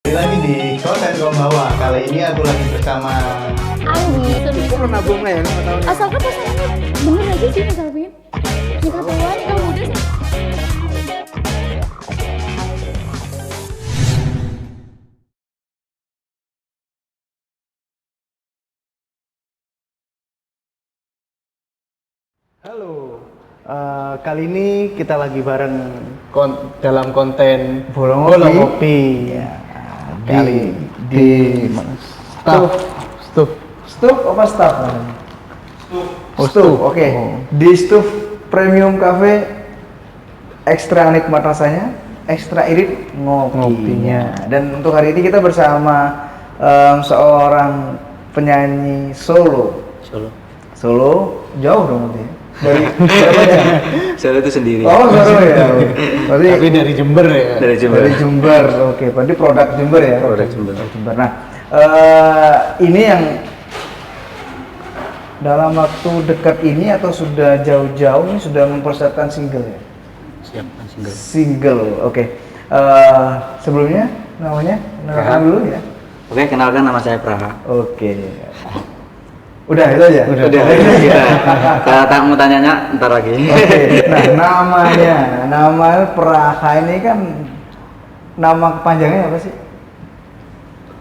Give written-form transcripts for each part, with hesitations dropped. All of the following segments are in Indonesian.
Lagi di konten Kombawa. Kali ini aku lagi bersama Andi. Kok lo nabung lah ya, lo nggak tahu nih. Asalkan pasangannya bener aja sih Mas Alvin. Nikah tua, nikah muda sih. Halo. Kali ini kita lagi bareng dalam konten Bolong Ngopi. Ya, di Stuf apa staff namanya? Oh, Stuf, Stuf. oke. Oh. Di Stuf Premium Cafe ekstra nikmat rasanya, ekstra irit ngopinya. Dan untuk hari ini kita bersama seorang penyanyi Solo jauh dong nanti. Dari berapa jam? Solo itu sendiri. Oh, Solo ya. Berarti Tapi dari Jember ya. Dari Jember. Dari Jember. Oke, berarti produk Jember ya. Produk Jember. Jember. Nah, ini yang dalam waktu dekat ini atau sudah jauh-jauh ini sudah mempersiapkan single ya? Siapkan single. Single, oke. Sebelumnya namanya kenalkan dulu ya. Oke, kenalkan nama saya Praha. Oke. Udah itu aja. Udah. Kalau tak mau tanyanya ntar lagi. Oke. Nah, nama Praha ini kan nama kepanjangannya apa sih?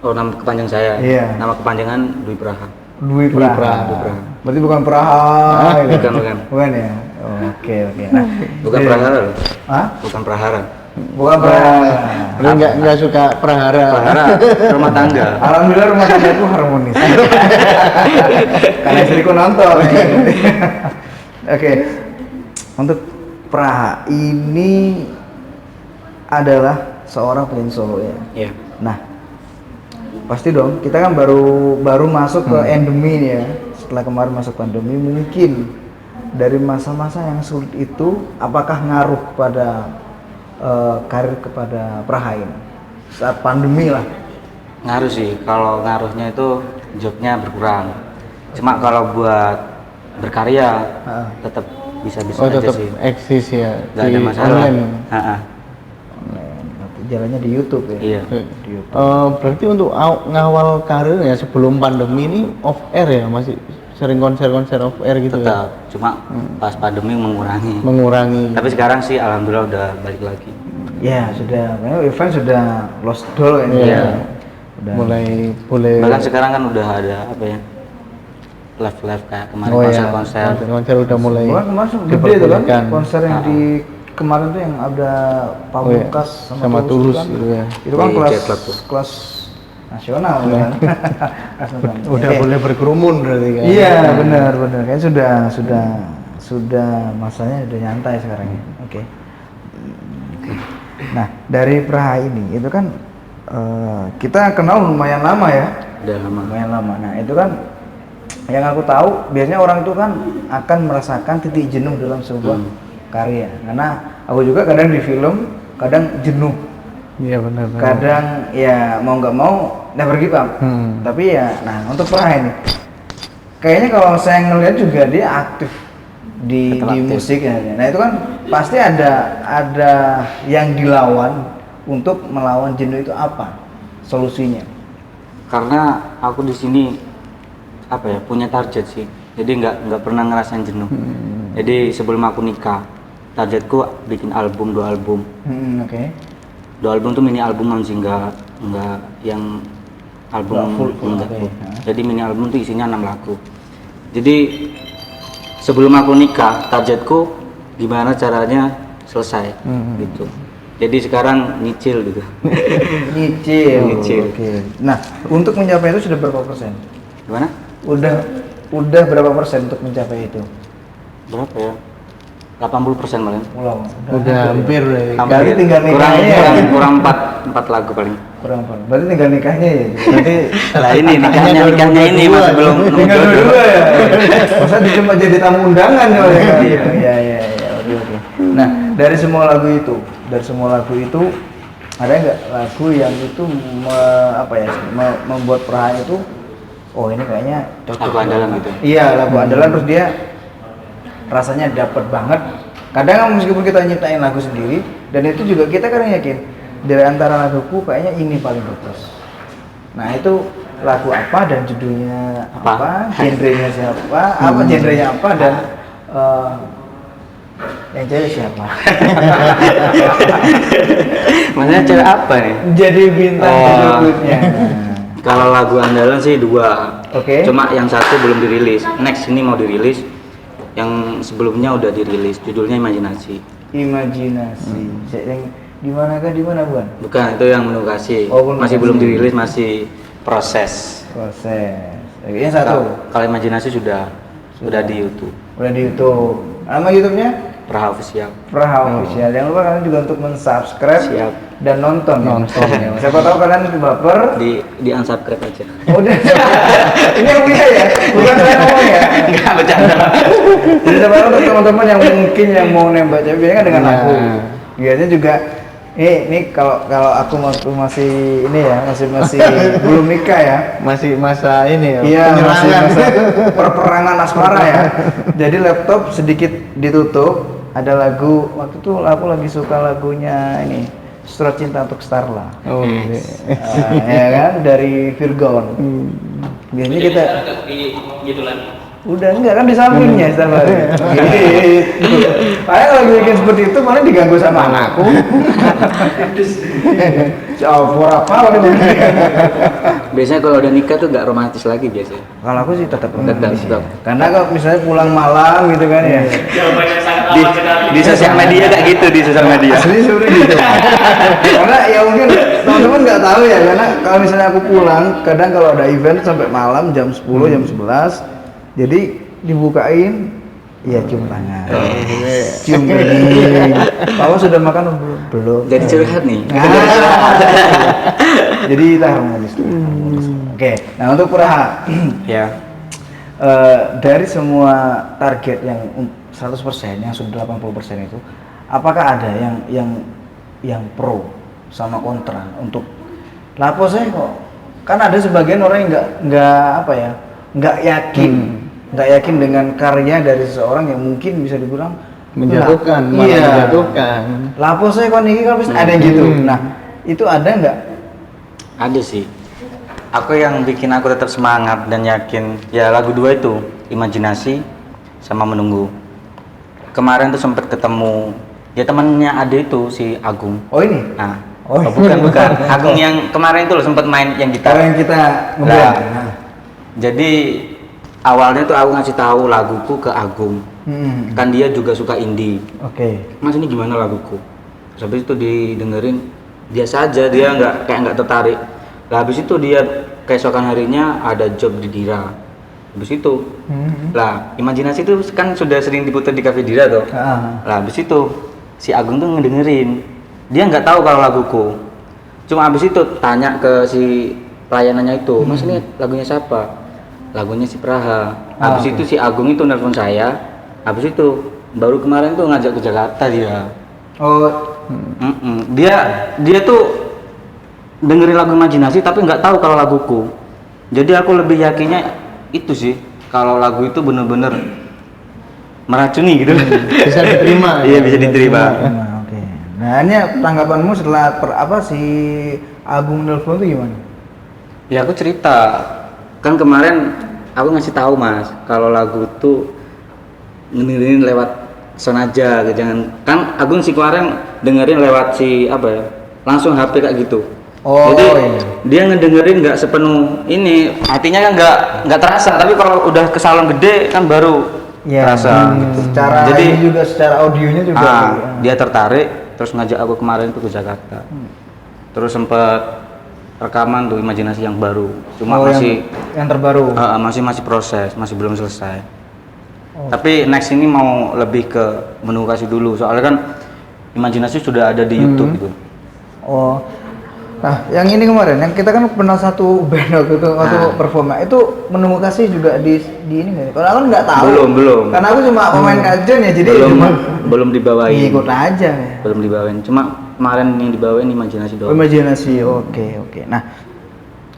Oh, nama kepanjang saya. Iya. Nama kepanjangan Dwi Praha. Dwi Praha. Dwi Praha. Berarti bukan Praha. gitu. bukan. Bukan ya. Oke. Nah, Bukan jadi- Prahara loh. Hah? Bukan Prahara. Bukan Praha. Lu nggak suka prahara. Prahara rumah tangga. Alhamdulillah rumah tangga itu harmonis. Karena istriku nonton. Oke. Untuk Praha ini adalah seorang penyanyi Solo ya. Iya. Nah, pasti dong kita kan baru masuk ke endemi nih ya. Setelah kemarin masuk pandemi, mungkin dari masa-masa yang sulit itu apakah ngaruh pada karir kepada Praha ini saat pandemi lah? Ngaruh sih. Kalau ngaruhnya itu jobnya berkurang. Cuma kalau buat berkarya tetap bisa-bisa Oh, aja tetap sih. eksis ya. Nggak ada di masalah. online. Ha-ha. Jalannya di YouTube ya. Iya. Di YouTube. Berarti untuk ngawal karir ya sebelum pandemi ini off air ya, masih sering konser-konser off air gitu ya. Tetap. Cuma pas pandemi mengurangi. Mengurangi. Tapi sekarang sih alhamdulillah udah balik lagi. Ya sudah, memang event sudah lost doll ini. Iya. Ya. Udah. Mulai boleh. Bahkan sekarang kan udah ada apa ya? Live kayak kemarin Oh, iya. konser-konser. Konser udah mulai. Bukan kemarin gede itu kan diperbolehkan. konser yang di kemarin tuh yang ada Pamungkas sama Tulus kan. gitu ya. Itu kan Di kelas Jet Lag tuh. kelas nasional kan. Kelas nasional. Udah Oke. boleh berkerumun berarti kan. Iya benar kayak sudah masanya udah nyantai sekarang ya. Oke. Nah dari Praha ini itu kan kita kenal lumayan lama ya. Udah lama. Lumayan lama. Nah itu kan yang aku tahu biasanya orang itu kan akan merasakan titik jenuh dalam sebuah karya. Karena aku juga kadang di film kadang jenuh. Iya benar. Kadang ya mau nggak mau never give up. Tapi ya, nah untuk Praha ini, kayaknya kalau saya ngelihat juga dia aktif di musik ya. Nah itu kan pasti ada yang dilawan untuk melawan jenuh itu apa solusinya? Karena aku di sini apa ya punya target sih. Jadi nggak pernah ngerasain jenuh. Jadi sebelum aku nikah, targetku bikin album 2 album. Oke. 2 album tuh mini albuman sih nggak yang album Nggak full, enggak oke. full. Jadi mini album tuh isinya 6 lagu. Jadi sebelum aku nikah targetku gimana caranya selesai gitu. Jadi sekarang nyicil gitu. Nyicil. Oke. Nah untuk mencapai itu sudah berapa persen? Gimana? Udah berapa persen untuk mencapai itu? Berapa ya? 80% paling. Udah hampir ya. Berarti tinggal nikahnya. Kurang 4 lagu paling. Kurang. Berarti tinggal nikahnya ya. Berarti Lah ini nikahnya ini masih belum nemu Tinggal jodoh. dulu ya. Masa dia cuma jadi tamu undangan ya kan? Iya. Oke. Nah, dari semua lagu itu ada nggak lagu yang itu membuat Praha itu oh ini kayaknya cocok. Lagu andalan gitu. Iya, lagu andalan terus dia rasanya dapat banget. Kadang meskipun kita nyiptain lagu sendiri dan itu juga kita kadang yakin dari antara laguku kayaknya ini paling bagus. Nah itu lagu apa dan judulnya apa, genrenya siapa, apa genrenya apa dan yang cewek siapa? Maksudnya cewek apa nih? Jadi bintang berikutnya. Kalau lagu andalan sih 2. Oke. Cuma yang satu belum dirilis. Next ini mau dirilis. Yang sebelumnya udah dirilis. Judulnya Imajinasi. Imajinasi. Yang di mana bukan? Bukan, itu yang Menu Kasih. Oh, Menu masih Kasih. belum dirilis, masih proses. Proses. Oke, yang satu. Kalau Imajinasi sudah di YouTube. Udah di YouTube. Nama YouTube-nya? Praha Official. Praha Official. Jangan lupa kalian juga untuk men-subscribe Siap. dan nonton. Ya. Siapa tahu kalian itu baper. Di unsubscribe aja. Udah. Ini yang punya ya, bukan saya ngomong ya. Enggak bercanda. Jadi siapa tahu untuk teman-teman yang mungkin yang mau nembak cewek biasanya kan dengan aku. Biasanya juga ini kalau aku masih ini ya, masih belum nikah ya. Masih masa ini ya. Iya, masih penyerangan. masa perperangan asmara ya. Jadi laptop sedikit ditutup. Ada lagu waktu itu aku lagi suka lagunya ini Surat Cinta untuk Starla. Oh, iya. Ya kan dari Virgon. Biasanya kita gitu lagi. udah enggak kan di sampingnya Starla. Gitu. Padahal kalau bikin seperti itu malah diganggu sama anakku. Jawab apa nih? Biasanya kalau udah nikah tuh nggak romantis lagi biasanya. Kalau aku sih tetap romantis Tetap. ya. Karena kalau misalnya pulang malam gitu kan ya. Di sosial media kayak gitu di sosial media. Asli sebenarnya gitu. Karena ya mungkin teman-teman nggak tahu ya, karena kalau misalnya aku pulang, kadang kalau ada event sampai malam jam 10, jam 11, jadi dibukain, ya cium tangan, cium piring. Papa sudah makan belum? Jadi curhat nih. Jadi kita harmonis. Oke, nah untuk Praha, Ya. dari semua target yang 100%, yang sudah 80% itu, apakah ada yang pro sama kontra untuk lapo saya kok? Kan ada sebagian orang yang nggak apa ya, nggak yakin dengan karya dari seseorang yang mungkin bisa dibilang Menjatuhkan, lah, malah iya. menjatuhkan. Lapo saya kok nih kalau ada yang gitu. Nah itu ada nggak? Ada sih. Aku yang bikin aku tetap semangat dan yakin ya lagu 2 itu Imajinasi sama Menunggu. Kemarin tuh sempet ketemu ya temannya Ade itu si Agung. Oh ini? Nah, Oh, bukan. Agung yang kemarin itu loh sempet main yang gitar. Kalau yang kita ngeband. Lah, Nah. Jadi awalnya tuh aku ngasih tahu laguku ke Agung. Kan dia juga suka indie. Oke. Mas ini gimana laguku? Terus habis itu didengerin biasa aja, dia nggak tertarik. Lah habis itu dia keesokan harinya ada job di Dira. Habis itu lah Imajinasi itu kan sudah sering diputar di Cafe Dira tuh. Lah habis itu si Agung tuh ngedengerin. Dia nggak tahu kalau laguku. Cuma habis itu tanya ke si pelayanannya itu, Mas ini lagunya siapa? Lagunya si Praha. Habis itu si Agung itu nelpon saya. Habis itu baru kemarin tuh ngajak ke Jakarta dia. Oh, Dia tuh dengerin lagu Imajinasi tapi nggak tahu kalau laguku. Jadi aku lebih yakinnya itu sih, kalau lagu itu bener-bener meracuni gitu. Bisa diterima. Iya bisa diterima. nah, oke. Nah, ini tanggapanmu setelah si Agung nelfon itu gimana? Ya aku cerita, kan kemarin aku ngasih tahu Mas kalau lagu itu dengerin lewat Sonaja, jangan kan Agung si kemarin dengerin lewat si apa ya, langsung HP kayak gitu. Oh, jadi iya. dia ngedengerin nggak sepenuh ini, hatinya kan nggak terasa, tapi kalau udah ke salon gede kan baru terasa gitu. Secara Jadi ini juga secara audionya juga. dia tertarik, terus ngajak aku kemarin tuh ke Jakarta. Terus sempet rekaman tuh Imajinasi yang baru, cuma masih yang terbaru. masih proses, masih belum selesai. Tapi next ini mau lebih ke Menu Kasih dulu, soalnya kan Imajinasi sudah ada di YouTube gitu. Oh. Nah, yang ini kemarin, yang kita kan pernah satu band waktu itu performa, itu Menunggu Kasih juga di ini nggak? Kalau aku nggak tahu. Belum. Karena aku cuma pemain kajian ya, jadi belum dibawain. ikut aja ya. Belum dibawain, cuma kemarin yang dibawain Imajinasi Oh, doang. Imajinasi, oke. Nah,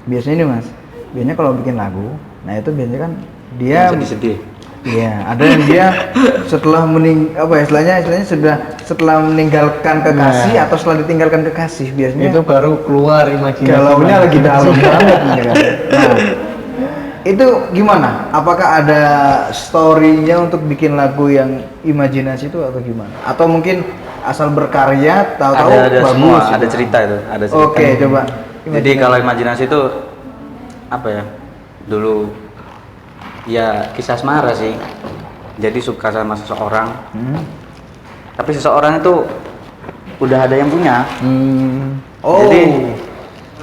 biasanya ini Mas, biasanya kalau bikin lagu, nah itu biasanya kan dia Sedih-sedih. Iya, ada yang dia setelah istilahnya setelah meninggalkan kekasih atau setelah ditinggalkan kekasih biasanya Itu baru keluar imajinasi. galaunya lagi dalam banget nih kan. Nah, itu gimana? Apakah ada story-nya untuk bikin lagu yang imajinasi itu atau gimana? Atau mungkin asal berkarya, tahu-tahu ada bagus? semua, gitu? ada cerita itu, ada cerita. Oke, coba. Jadi kalau imajinasi itu apa ya? Dulu ya kisah asmara sih. Jadi suka sama seseorang. Tapi seseorang itu udah ada yang punya. Oh. Jadi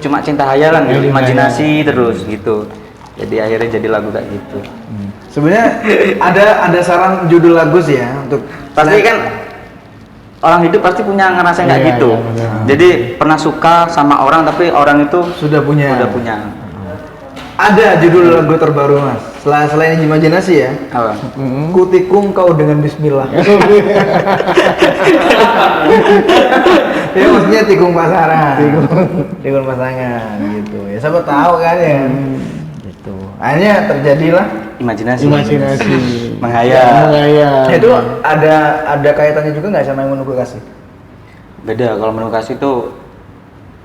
cuma cinta hayalan gitu, Jadi imajinasi terus gitu. Jadi akhirnya jadi lagu kayak gitu. Sebenarnya ada saran judul lagu sih ya untuk Pasti kan orang hidup pasti punya ngerasain kayak Iya, gitu. iya, benar. Jadi pernah suka sama orang tapi orang itu sudah punya. udah punya. Ada judul lagu terbaru Mas. Selain imajinasi ya. Apa? Kutikung kau dengan bismillah. Ya maksudnya tikung pasaran. Tikung pasangan gitu. Ya siapa tahu kan ya. Gitu. Akhirnya terjadilah Imajinasi. Menghayal. itu ada kaitannya juga nggak sama yang menunggu kasih? Beda, kalau menunggu kasih itu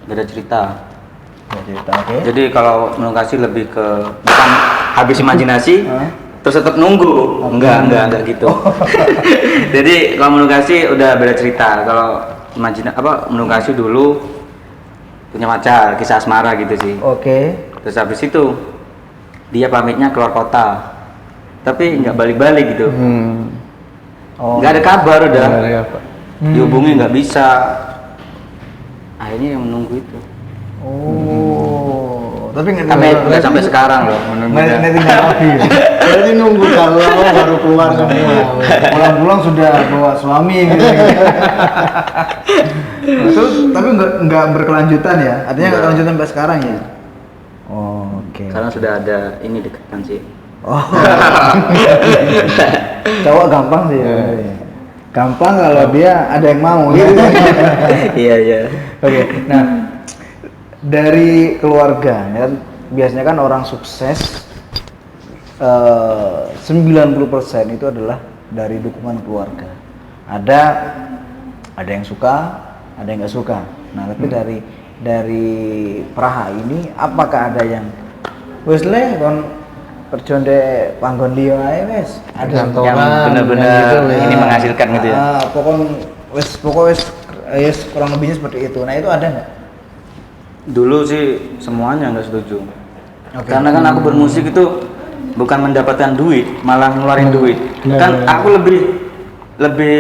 beda cerita. Ya, cerita oke. Jadi kalau menunggu kasih lebih ke bukan habis imajinasi terus tetap nunggu. Enggak gitu. Jadi kalau menunggu kasih udah beda cerita. Kalau menunggu kasih dulu punya pacar, kisah asmara gitu sih. Oke. Terus habis itu dia pamitnya keluar kota. Tapi nggak balik-balik gitu. Oh. Nggak ada kabar udah. Dari apa? Dihubungi nggak bisa. Akhirnya yang menunggu itu. Oh. Tapi Nggak sampai sekarang loh menunggunya. Nanti nggak rapi. Berarti nunggu kalau baru keluar semua. Pulang-pulang sudah bawa suami gitu. Terus tapi nggak berkelanjutan ya? Artinya nggak kelanjutan sampai sekarang ya? Oh, oke. Karena sudah ada ini dekatan sih. Oh. Cowok gampang sih ya. Gampang kalau dia ada yang mau gitu. Iya. Oke. Nah, dari keluarga ya kan biasanya kan orang sukses 90% itu adalah dari dukungan keluarga. Ada yang suka, ada yang nggak suka. Nah, tapi dari Praha ini apakah ada yang wes le kon kerja ndek panggon liya ae wes ada Yang benar-benar ini menghasilkan gitu ya. Pokoknya wes kurang lebihnya seperti itu. Nah, itu ada nggak? Dulu sih semuanya nggak setuju. Oke. Karena kan aku bermusik itu bukan mendapatkan duit, malah ngeluarin duit. Kan aku lebih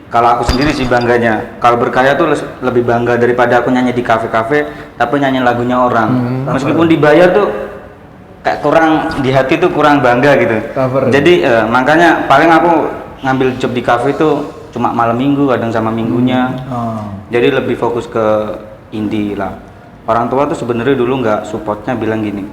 kalau aku sendiri sih bangganya. Kalau berkarya tuh lebih bangga daripada aku nyanyi di kafe-kafe tapi nyanyi lagunya orang. Meskipun dibayar tuh kayak kurang di hati tuh kurang bangga gitu. Cover. Jadi makanya paling aku ngambil job di kafe itu cuma malam minggu kadang sama minggunya. Jadi lebih fokus ke indie lah. Orang tua tuh sebenarnya dulu nggak supportnya, bilang gini,